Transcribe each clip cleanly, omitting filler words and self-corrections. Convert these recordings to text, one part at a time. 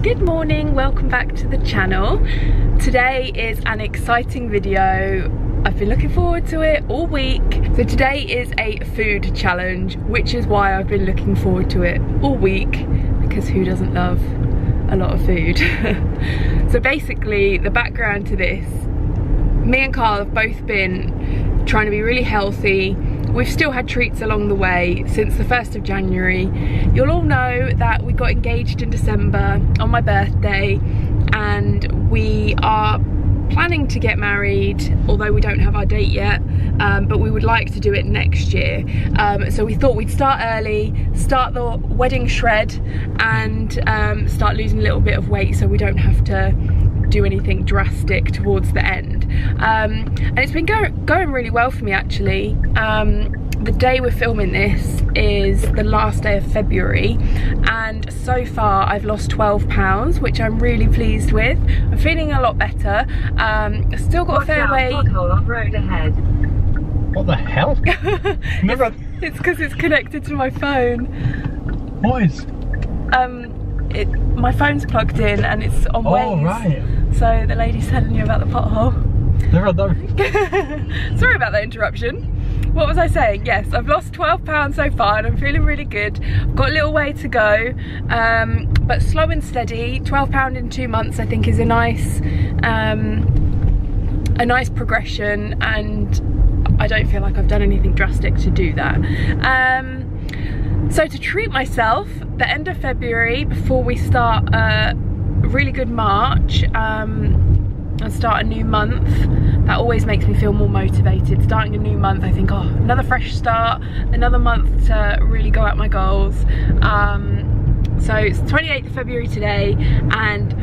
Good morning, welcome back to the channel. Today is an exciting video. I've been looking forward to it all week. So today is a food challenge, which is why I've been looking forward to it all week, because who doesn't love a lot of food? So basically the background to this, me and Carl have both been trying to be really healthy. We've still had treats along the way since the 1st of January. You'll all know that we got engaged in December on my birthday, and we are planning to get married, although we don't have our date yet, but we would like to do it next year. So we thought we'd start early, start the wedding shred, and start losing a little bit of weight so we don't have to do anything drastic towards the end. And it's been going really well for me, actually. The day we're filming this is the last day of February, and so far I've lost 12 pounds, which I'm really pleased with. I'm feeling a lot better. Still got a fair way. Pothole on road ahead. What the hell? It's because it's connected to my phone. What is? My phone's plugged in and it's on Waze. Oh, right. So the lady's telling you about the pothole. Sorry about that interruption. What was I saying? Yes, I've lost 12 pounds so far and I'm feeling really good. I've got a little way to go, but slow and steady. 12 pound in 2 months I think is a nice progression, and I don't feel like I've done anything drastic to do that. So to treat myself, the end of February, before we start a really good March, and start a new month, that always makes me feel more motivated. Starting a new month, I think, oh, another fresh start, another month to really go at my goals. So it's 28th of February today, and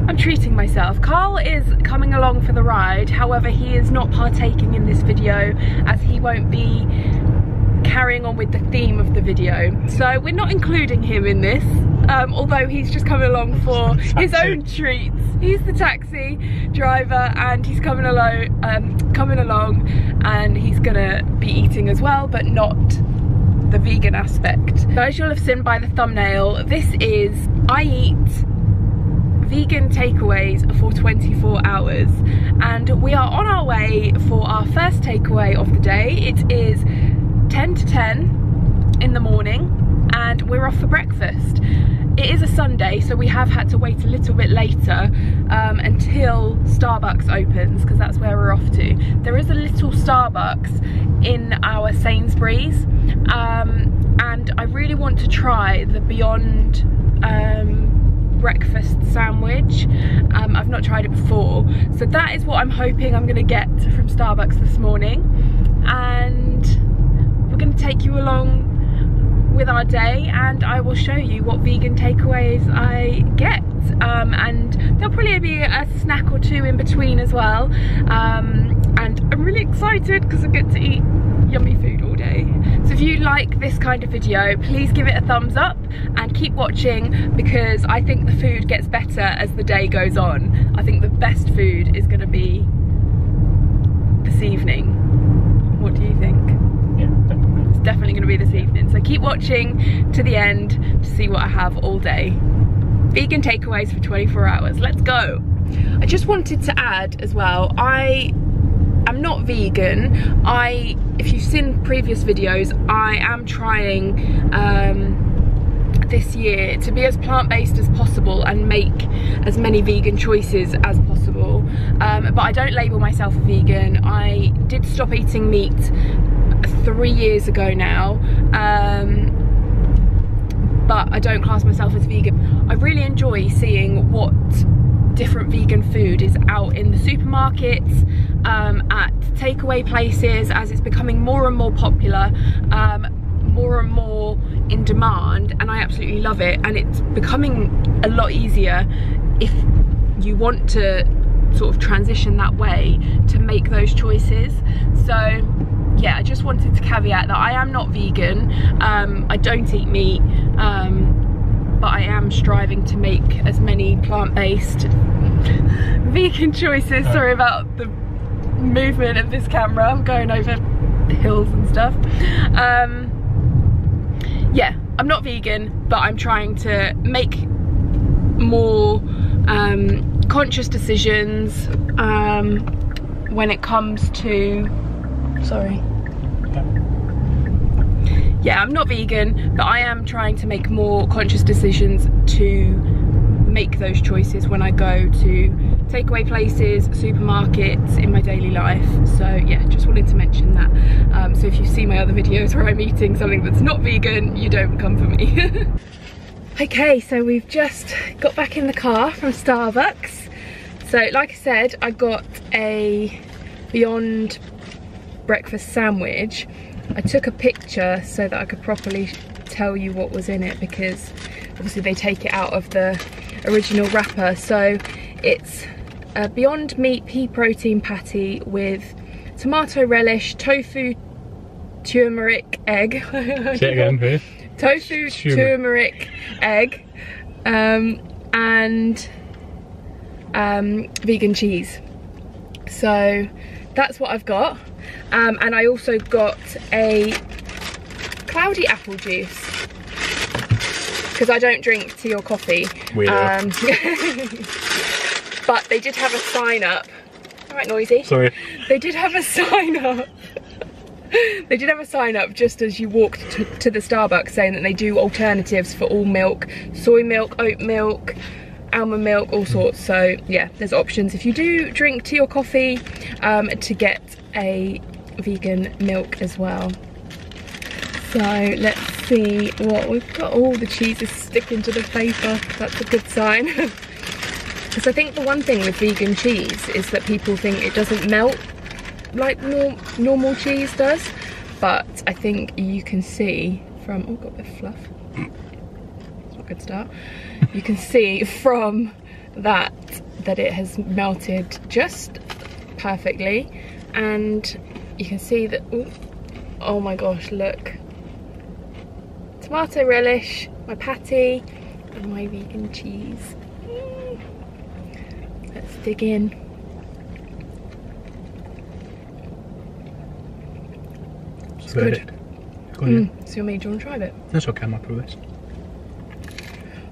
I'm treating myself. Carl is coming along for the ride, however he is not partaking in this video as he won't be carrying on with the theme of the video. So we're not including him in this, although he's just coming along for his own treats. He's the taxi driver and he's coming along and he's gonna be eating as well, but not the vegan aspect. So as you'll have seen by the thumbnail, this is I eat vegan takeaways for 24 hours, and we are on our way for our first takeaway of the day. It is 10 to 10 in the morning and we're off for breakfast. It is a Sunday, so we have had to wait a little bit later until Starbucks opens, because that's where we're off to. There is a little Starbucks in our Sainsbury's, and I really want to try the Beyond breakfast sandwich. I've not tried it before, so that is what I'm hoping I'm gonna get from Starbucks this morning, and we're gonna take you along with our day and I will show you what vegan takeaways I get, and there'll probably be a snack or two in between as well, and I'm really excited because I get to eat yummy food all day. So if you like this kind of video, please give it a thumbs up and keep watching, because I think the food gets better as the day goes on. I think the best food is going to be this evening. What do you think? Yeah, definitely. It's definitely going to be this evening, so keep watching to the end to see what I have all day. Vegan takeaways for 24 hours, let's go. I just wanted to add as well, I am not vegan. If you've seen previous videos, I am trying this year to be as plant-based as possible and make as many vegan choices as possible, but I don't label myself a vegan. I did stop eating meat 3 years ago now, but I don't class myself as vegan. I really enjoy seeing what different vegan food is out in the supermarkets, at takeaway places, as it's becoming more and more popular, more and more in demand, and I absolutely love it, and it's becoming a lot easier if you want to sort of transition that way to make those choices. So yeah, I just wanted to caveat that I am not vegan. I don't eat meat, but I am striving to make as many plant-based vegan choices. Sorry about the movement of this camera, I'm going over hills and stuff. Yeah, I'm not vegan, but I'm trying to make more conscious decisions when it comes to, sorry. Yeah, I'm not vegan, but I am trying to make more conscious decisions to make those choices when I go to takeaway places, supermarkets, in my daily life. So yeah, just wanted to mention that. So if you see my other videos where I'm eating something that's not vegan, you don't come for me. Okay, so we've just got back in the car from Starbucks. So like I said, I got a Beyond breakfast sandwich. I took a picture so that I could properly tell you what was in it, because obviously they take it out of the original wrapper. So it's a Beyond Meat pea protein patty with tomato relish, tofu, turmeric egg. Say it again, please. Tofu, turmeric egg, and vegan cheese. So that's what I've got. And I also got a cloudy apple juice, because I don't drink tea or coffee. But they did have a sign up. Alright, noisy. Sorry. They did have a sign up. They did have a sign up just as you walked to the Starbucks, saying that they do alternatives for all milk, soy milk, oat milk, almond milk, all sorts. So yeah, there's options if you do drink tea or coffee to get a vegan milk as well. So let's see what we've got. All the cheese is sticking to the paper. That's a good sign. Because I think the one thing with vegan cheese is that people think it doesn't melt like normal cheese does, but I think you can see from, oh, got a bit of fluff. That's not a good start. You can see from that it has melted just perfectly, and you can see that, oh my gosh, look. Tomato relish, my patty, and my vegan cheese. Let's dig in. It's good. So me, do you want to try it? That's okay, I'm happy with this.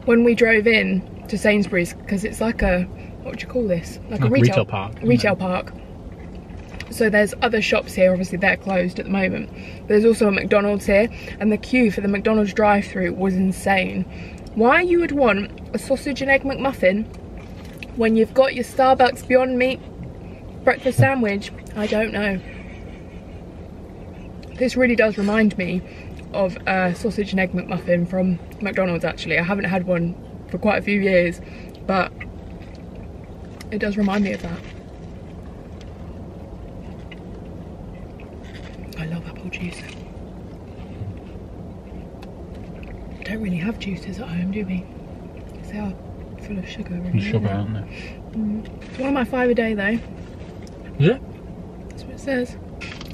When we drove in to Sainsbury's, because it's like a, what would you call this? Like a retail park. Retail park. So there's other shops here, obviously they're closed at the moment. There's also a McDonald's here, and the queue for the McDonald's drive-thru was insane. Why you would want a sausage and egg McMuffin when you've got your Starbucks Beyond Meat breakfast sandwich, I don't know. This really does remind me of a sausage and egg McMuffin from McDonald's actually. I haven't had one for quite a few years, but it does remind me of that. I love apple juice. Don't really have juices at home, do we? Because they are full of sugar. Really, sugar, aren't they? It's one of my 5 a day though. Is it? That's what it says.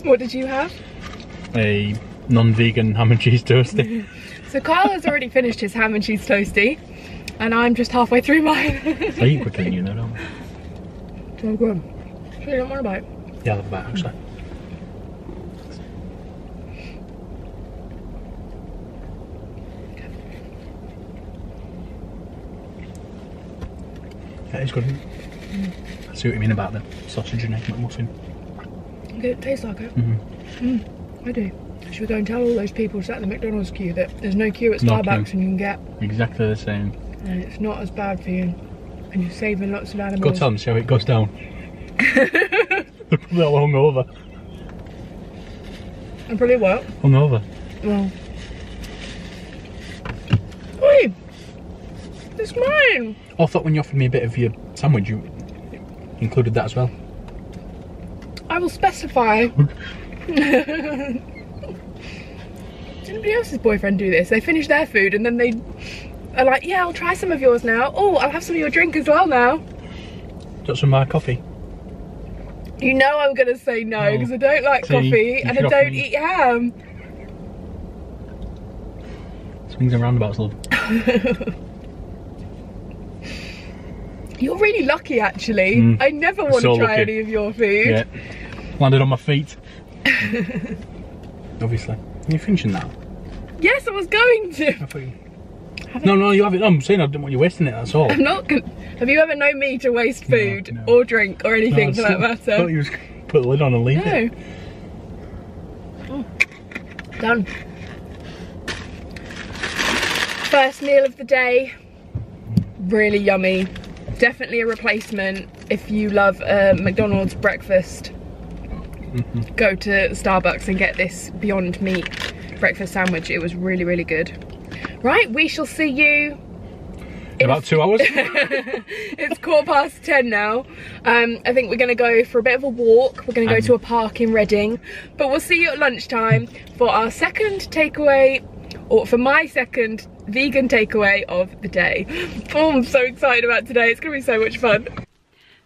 What did you have? A non-vegan ham and cheese toasty. So Carl has already finished his ham and cheese toasty, and I'm just halfway through mine. I eat quicker than you though, don't I? So good. So you don't want a bite? Yeah, I love a bite actually. That is good. I see what you mean about the sausage and egg McMuffin. It tastes like it. I do. Should we go and tell all those people sat in the McDonald's queue that there's no queue at Starbucks and you can get exactly the same. And it's not as bad for you, and you're saving lots of animals. Go tell them, see how it goes down. They're probably all hungover. And probably what? Hungover. Well. Oi! It's mine! I thought when you offered me a bit of your sandwich, you included that as well. I will specify. Did anybody else's boyfriend do this? They finish their food and then they are like, yeah, I'll try some of yours now. Oh, I'll have some of your drink as well now. Got some of my coffee? You know I'm going to say no, because I don't like coffee and I don't eat ham. Swings and roundabouts, love. You're really lucky, actually. I never want to try any of your food. Yeah. Landed on my feet. Obviously. Are you finishing that? Yes, I was going to. No, you have it. I'm saying I didn't want you wasting it, that's all. I'm not gonna... Have you ever known me to waste food or drink or anything for that matter? I thought you was going to put the lid on and leave it. Done. First meal of the day. Really yummy. Definitely a replacement if you love McDonald's breakfast. Go to Starbucks and get this Beyond Meat breakfast sandwich. It was really, really good. Right, we shall see you in about 2 hours. It's 10:15 now. I think we're going to go for a bit of a walk. We're going to go to a park in Reading. But we'll see you at lunchtime for our second takeaway, or for my second vegan takeaway of the day. Oh, I'm so excited about today. It's going to be so much fun.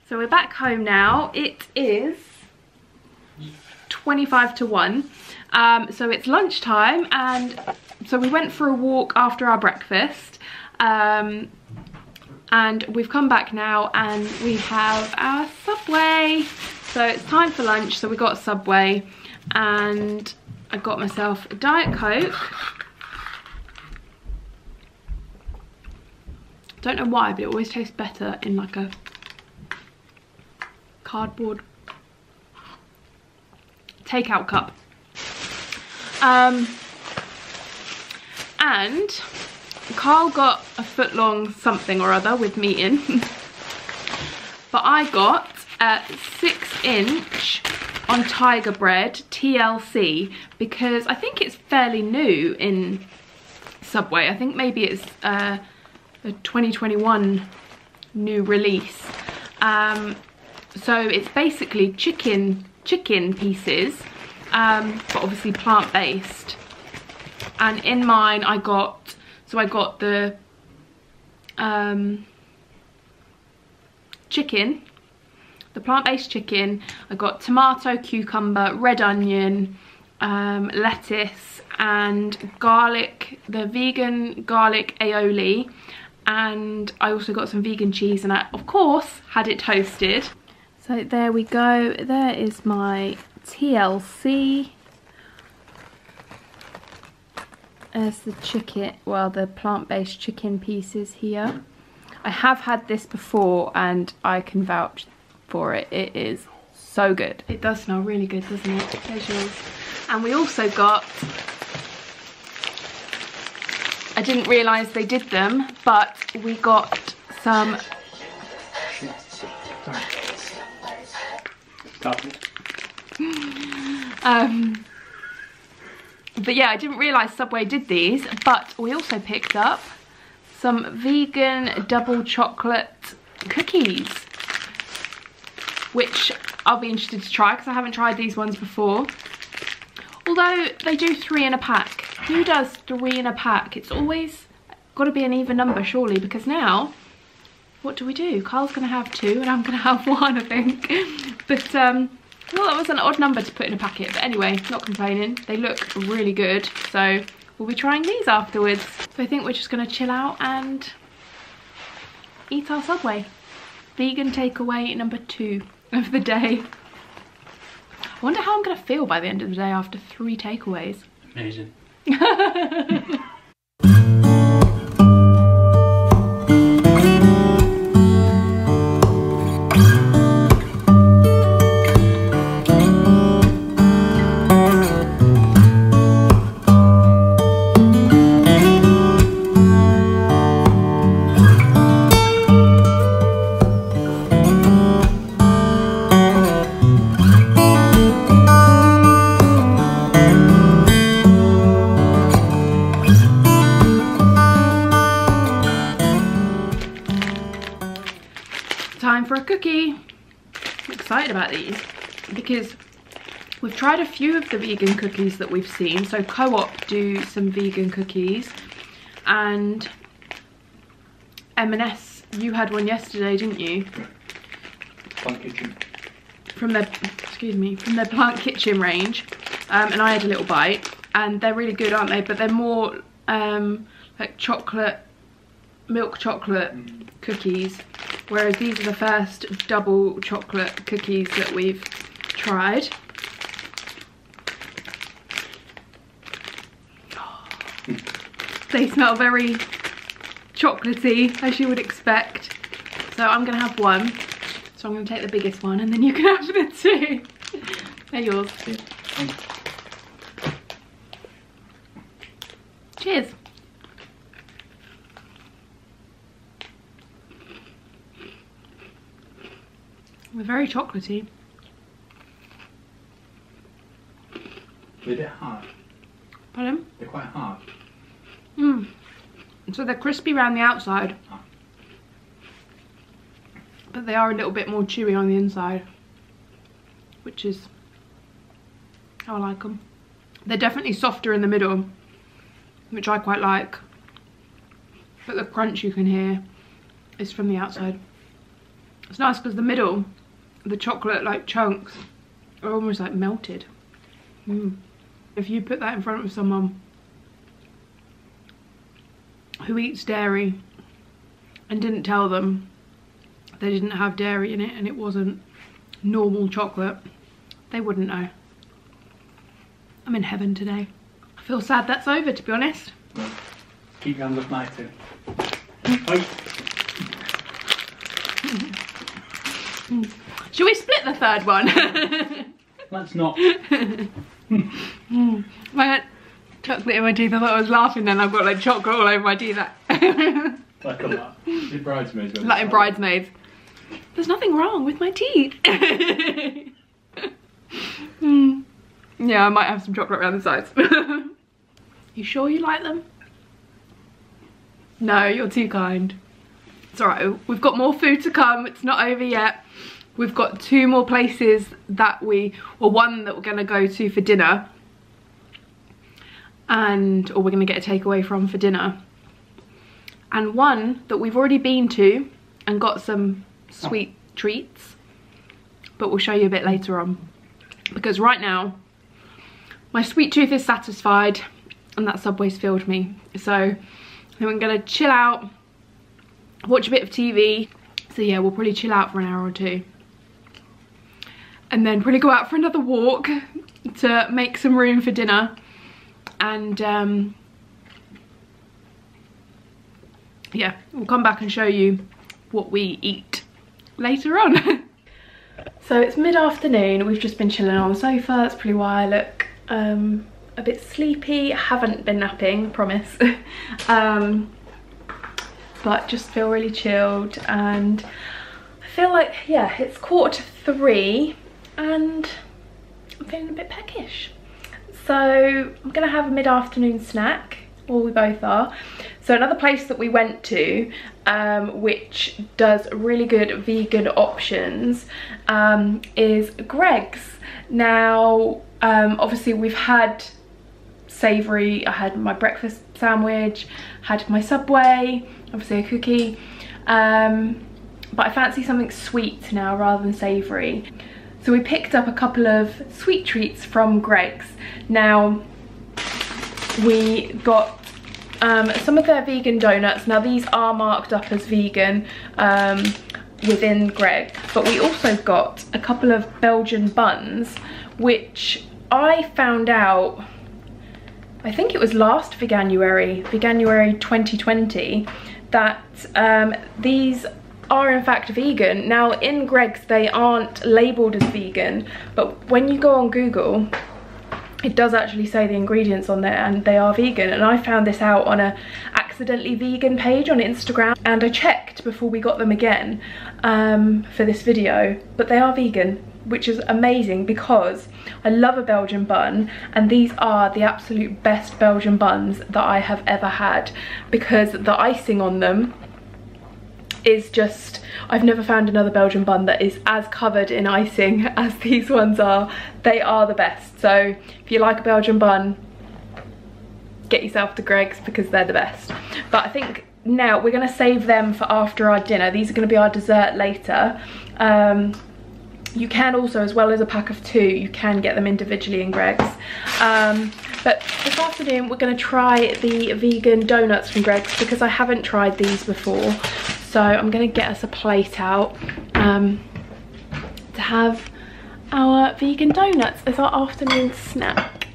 So we're back home now. It is 25 to 1. So it's lunchtime, and so we went for a walk after our breakfast. And we've come back now and we have our Subway. So it's time for lunch, so we got a Subway and I got myself a Diet Coke. Don't know why, but it always tastes better in like a cardboard takeout cup. And Carl got a foot-long something or other with meat in. But I got a 6-inch on Tiger Bread TLC because I think it's fairly new in Subway. I think maybe it's a 2021 new release. So it's basically chicken pieces, but obviously plant-based. And in mine I got the chicken, the plant-based chicken. I got tomato, cucumber, red onion, lettuce and garlic, the vegan garlic aioli, and I also got some vegan cheese, and I of course had it toasted. So there we go, there is my TLC. There's the chicken, well, the plant-based chicken pieces here. I have had this before and I can vouch for it. It is so good. It does smell really good, doesn't it? There's yours. And we also got, I didn't realise they did them, but we got some but yeah, I didn't realise Subway did these, but we also picked up some vegan double chocolate cookies, which I'll be interested to try because I haven't tried these ones before. Although they do 3 in a pack. Who does 3 in a pack? It's always got to be an even number surely, because now, what do we do? Carl's going to have 2 and I'm going to have 1, I think. But well, that was an odd number to put in a packet, but anyway, not complaining. They look really good, so we'll be trying these afterwards. So I think we're just gonna chill out and eat our Subway. Vegan takeaway number 2 of the day. I wonder how I'm gonna feel by the end of the day after 3 takeaways. Amazing. Time for a cookie. I'm excited about these because we've tried a few of the vegan cookies that we've seen. So Co-op do some vegan cookies, and M&S, you had one yesterday, didn't you? Plant Kitchen. From their, excuse me, from their Plant Kitchen range, and I had a little bite, and they're really good, aren't they? But they're more like chocolate, milk chocolate cookies, whereas these are the first double chocolate cookies that we've tried. They smell very chocolatey, as you would expect. So I'm gonna have one. So I'm gonna take the biggest one and then you can have the two. They're yours. Cheers. They're very chocolatey. They're a bit hard. Pardon? They're quite hard. Mmm. So they're crispy around the outside. Oh. But they are a little bit more chewy on the inside. Which is how I like them. They're definitely softer in the middle, which I quite like. But the crunch you can hear is from the outside. It's nice because the middle, the chocolate like chunks are almost like melted. If you put that in front of someone who eats dairy and didn't tell them they didn't have dairy in it and it wasn't normal chocolate, they wouldn't know. I'm in heaven today. I feel sad that's over, to be honest. Keep your hand off my too. Oi. Should we split the third one? Let's not. I had chocolate in my teeth. I thought I was laughing then. I've got like chocolate all over my teeth. Like a lot. In Bridesmaids. Like in Bridesmaids. There's nothing wrong with my teeth. Yeah, I might have some chocolate around the sides. You sure you like them? No, you're too kind. It's alright, we've got more food to come. It's not over yet. We've got 2 more places that one that we're gonna go to for dinner. Or we're gonna get a takeaway from for dinner. And one that we've already been to and got some sweet treats. But we'll show you a bit later on. Because right now, my sweet tooth is satisfied and that Subway's filled me. So I think we're gonna chill out, watch a bit of TV. So yeah, we'll probably chill out for an hour or 2. And then probably go out for another walk to make some room for dinner. And yeah, we'll come back and show you what we eat later on. So it's mid-afternoon, we've just been chilling on the sofa. That's probably why I look a bit sleepy. I haven't been napping, I promise. But just feel really chilled, and I feel like, yeah, it's 2:45 and I'm feeling a bit peckish. So I'm gonna have a mid-afternoon snack, or we both are. So another place that we went to, which does really good vegan options, is Greg's. Now, obviously we've had savoury, I had my breakfast sandwich, had my Subway, obviously a cookie, but I fancy something sweet now rather than savoury. So we picked up a couple of sweet treats from Greg's. Now, we got some of their vegan donuts. Now these are marked up as vegan within Greg's, but we also got a couple of Belgian buns, which I found out, I think it was last Veganuary 2020, that these are in fact vegan. Now in Greg's they aren't labelled as vegan, but when you go on Google it does actually say the ingredients on there and they are vegan. And I found this out on a accidentally vegan page on Instagram, and I checked before we got them again for this video, but they are vegan, which is amazing because I love a Belgian bun, and these are the absolute best Belgian buns that I have ever had, because the icing on them is just, I've never found another Belgian bun that is as covered in icing as these ones are. They are the best. So if you like a Belgian bun, get yourself to Greg's because they're the best. But I think now we're gonna save them for after our dinner. These are gonna be our dessert later. You can also, as well as a pack of 2, you can get them individually in Greg's. But this afternoon we're going to try the vegan donuts from Greg's because I haven't tried these before. So I'm going to get us a plate out to have our vegan donuts as our afternoon snack.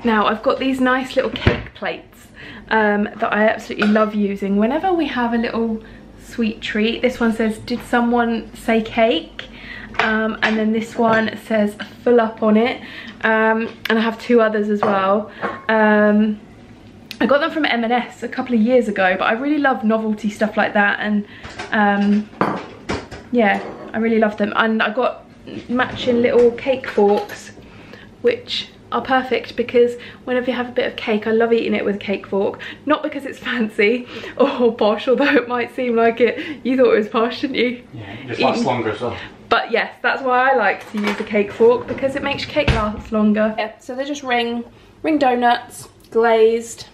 Now I've got these nice little cake plates that I absolutely love using whenever we have a little sweet treat. This one says, did someone say cake? And then this one says full up on it. And I have 2 others as well. I got them from M&S a couple of years ago, but I really love novelty stuff like that, and yeah, I really love them. And I got matching little cake forks, which are perfect because whenever you have a bit of cake, I love eating it with a cake fork. Not because it's fancy or posh, although it might seem like it. You thought it was posh, didn't you? Yeah, it just lasts longer as well. But yes, that's why I like to use a cake fork, because it makes your cake last longer. Yeah, so they're just ring donuts, glazed.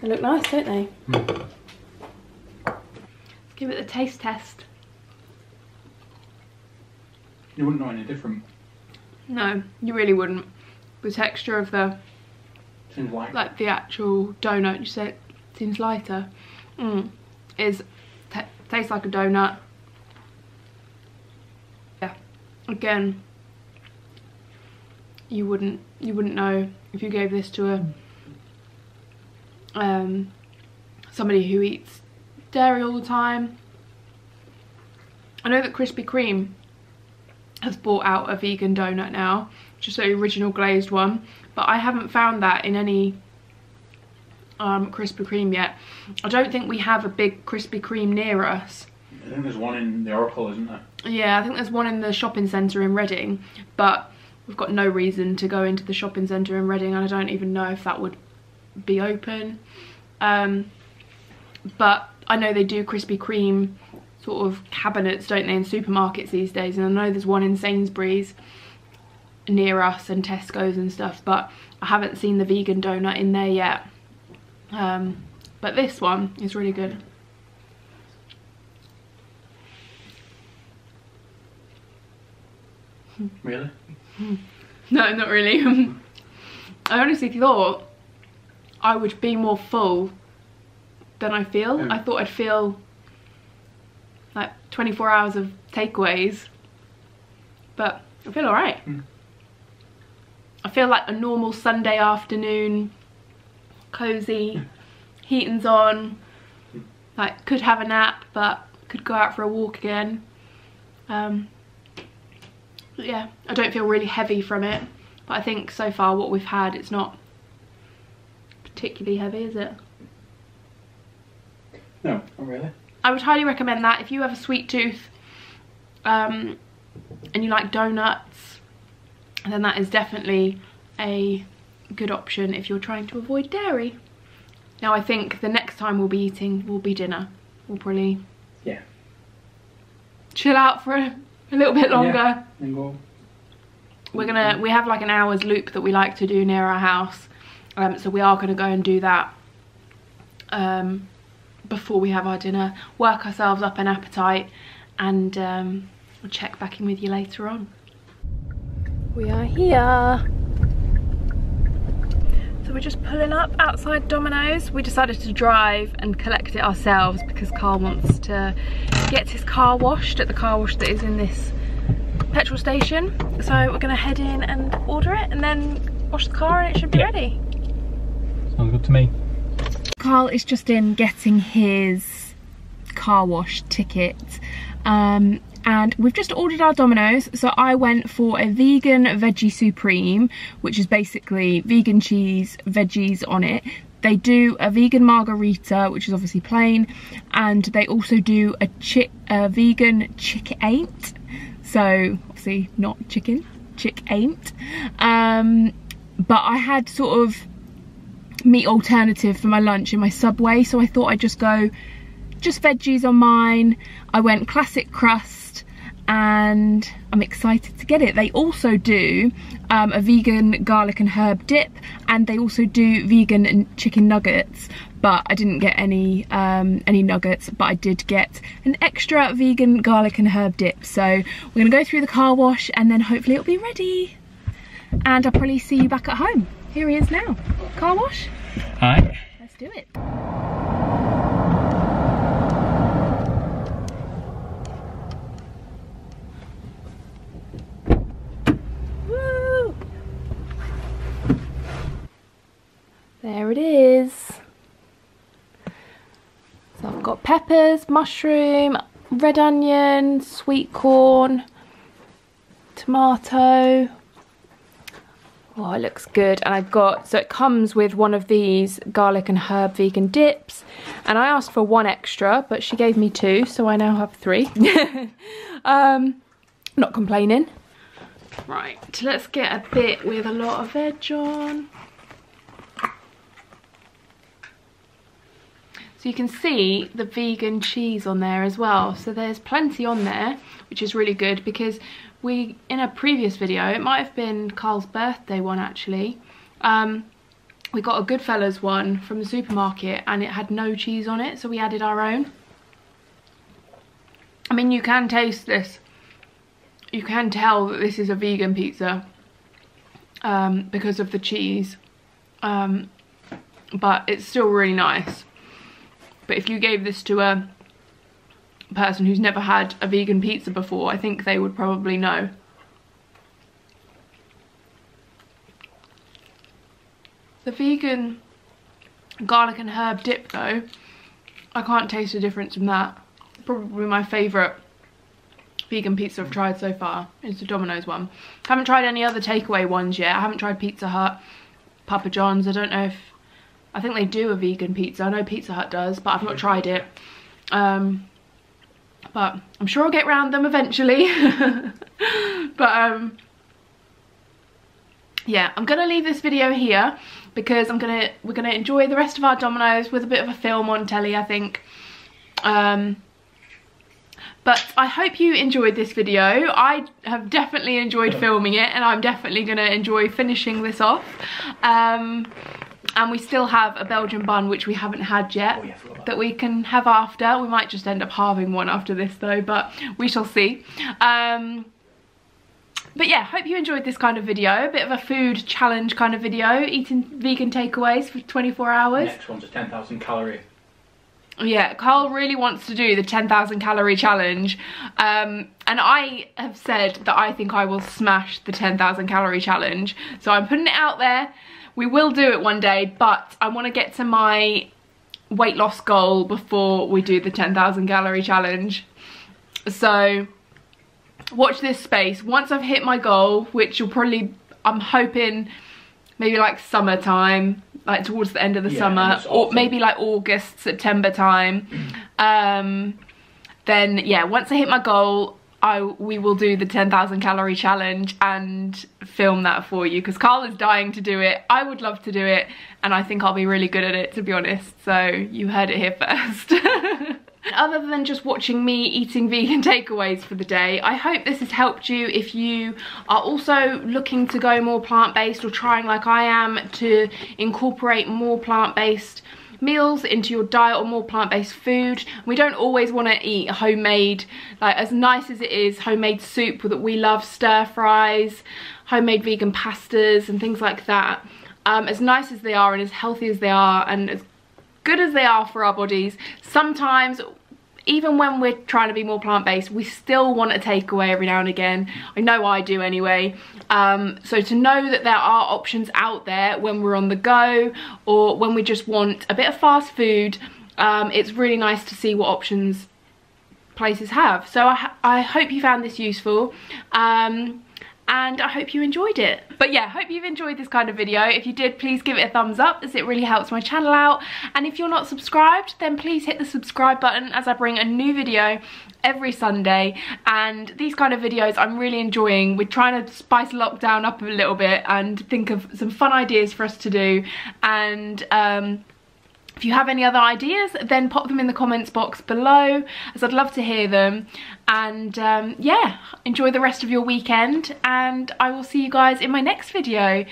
They look nice, don't they? Mm. Let's give it a taste test. You wouldn't know any different. No, you really wouldn't. The texture of the, seems light. Like the actual donut, you said, seems lighter. Tastes like a donut. Yeah, again, you wouldn't know if you gave this to a somebody who eats dairy all the time. I know that Krispy Kreme has brought out a vegan donut now, just the original glazed one, but I haven't found that in any Krispy Kreme yet. I don't think we have a big Krispy Kreme near us. I think there's one in the Oracle, isn't there? Yeah, I think there's one in the shopping centre in Reading, but we've got no reason to go into the shopping centre in Reading, and I don't even know if that would be open. But I know they do Krispy Kreme sort of cabinets, don't they, in supermarkets these days, and I know there's one in Sainsbury's near us and Tesco's and stuff, but I haven't seen the vegan donut in there yet. But this one is really good. Really? No, not really. I honestly thought I would be more full than I feel. I thought I'd feel like 24 hours of takeaways, but I feel alright. I feel like a normal Sunday afternoon, cozy, heating's on, like could have a nap but could go out for a walk again. But yeah, I don't feel really heavy from it, but I think so far what we've had, it's not particularly heavy, is it? No, not really. I would highly recommend that if you have a sweet tooth and you like donuts, then that is definitely a good option if you're trying to avoid dairy. Now I think the next time we'll be eating will be dinner. We'll probably chill out for a little bit longer. Yeah, and go. We have like an hour's loop that we like to do near our house, so we are gonna go and do that before we have our dinner, work ourselves up an appetite, and we'll check back in with you later on. We are here. So we're just pulling up outside Domino's. We decided to drive and collect it ourselves because Carl wants to get his car washed at the car wash that is in this petrol station. So we're gonna head in and order it and then wash the car and it should be ready. Sounds good to me. Carl is just in getting his car wash ticket, and we've just ordered our Domino's. So I went for a vegan veggie supreme, which is basically vegan cheese, veggies on it. They do a vegan margarita, which is obviously plain, and they also do a vegan chick ain't. So obviously not chicken, chick ain't. But I had sort of meat alternative for my lunch in my Subway, so I thought I'd just go just veggies on mine. I went classic crust and I'm excited to get it. They also do a vegan garlic and herb dip, and they also do vegan chicken nuggets, but I didn't get any nuggets, but I did get an extra vegan garlic and herb dip. So we're gonna go through the car wash and then hopefully it'll be ready, and I'll probably see you back at home. Here he is now. Car wash? Hi. Let's do it. Woo! There it is. So I've got peppers, mushroom, red onion, sweet corn, tomato. Oh, it looks good. And I've got, so it comes with one of these garlic and herb vegan dips. And I asked for one extra, but she gave me 2, so I now have 3. Not complaining. Right, let's get a bit with a lot of veg on. So you can see the vegan cheese on there as well. So there's plenty on there, which is really good because we, in a previous video, it might have been Carl's birthday one actually, we got a Goodfellas one from the supermarket and it had no cheese on it, so we added our own. I mean, you can taste this. You can tell that this is a vegan pizza because of the cheese, but it's still really nice. But if you gave this to a person who's never had a vegan pizza before, I think they would probably know. The vegan garlic and herb dip though, I can't taste the difference from that. Probably my favourite vegan pizza I've tried so far is the Domino's one. I haven't tried any other takeaway ones yet. I haven't tried Pizza Hut, Papa John's. I don't know if, I think they do a vegan pizza. I know Pizza Hut does, but I've not tried it. But I'm sure I'll get round them eventually. But yeah, I'm gonna leave this video here because we're gonna enjoy the rest of our Domino's with a bit of a film on telly, I think. But I hope you enjoyed this video. I have definitely enjoyed filming it, and I'm definitely gonna enjoy finishing this off. And we still have a Belgian bun, which we haven't had yet, that we can have after. We might just end up halving one after this though, but we shall see. But yeah, hope you enjoyed this kind of video. A bit of a food challenge kind of video, eating vegan takeaways for 24 hours. Next one's a 10,000 calorie. Yeah, Carl really wants to do the 10,000 calorie challenge. And I have said that I think I will smash the 10,000 calorie challenge. So I'm putting it out there. We will do it one day, but I want to get to my weight loss goal before we do the 10,000 calorie challenge. So watch this space. Once I've hit my goal, which will probably, I'm hoping maybe like summertime, like towards the end of the summer, or maybe like August, September time. Then yeah, once I hit my goal, we will do the 10,000 calorie challenge and film that for you, because Carl is dying to do it. I would love to do it, and I think I'll be really good at it, to be honest. So you heard it here first. Other than just watching me eating vegan takeaways for the day, I hope this has helped you if you are also looking to go more plant-based, or trying like I am to incorporate more plant-based meals into your diet, or more plant-based food. We don't always want to eat homemade, like as nice as it is, homemade soup that we love, stir fries, homemade vegan pastas and things like that. As nice as they are and as healthy as they are and as good as they are for our bodies, sometimes even when we're trying to be more plant-based, we still want a takeaway every now and again. I know I do anyway. So to know that there are options out there when we're on the go, or when we just want a bit of fast food, it's really nice to see what options places have. So I hope you found this useful. And I hope you enjoyed it. But yeah, hope you've enjoyed this kind of video. If you did, please give it a thumbs up, as it really helps my channel out. And if you're not subscribed, then please hit the subscribe button, as I bring a new video every Sunday. And these kind of videos I'm really enjoying. We're trying to spice lockdown up a little bit and think of some fun ideas for us to do. And if you have any other ideas, then pop them in the comments box below, as I'd love to hear them. And yeah, enjoy the rest of your weekend, and I will see you guys in my next video.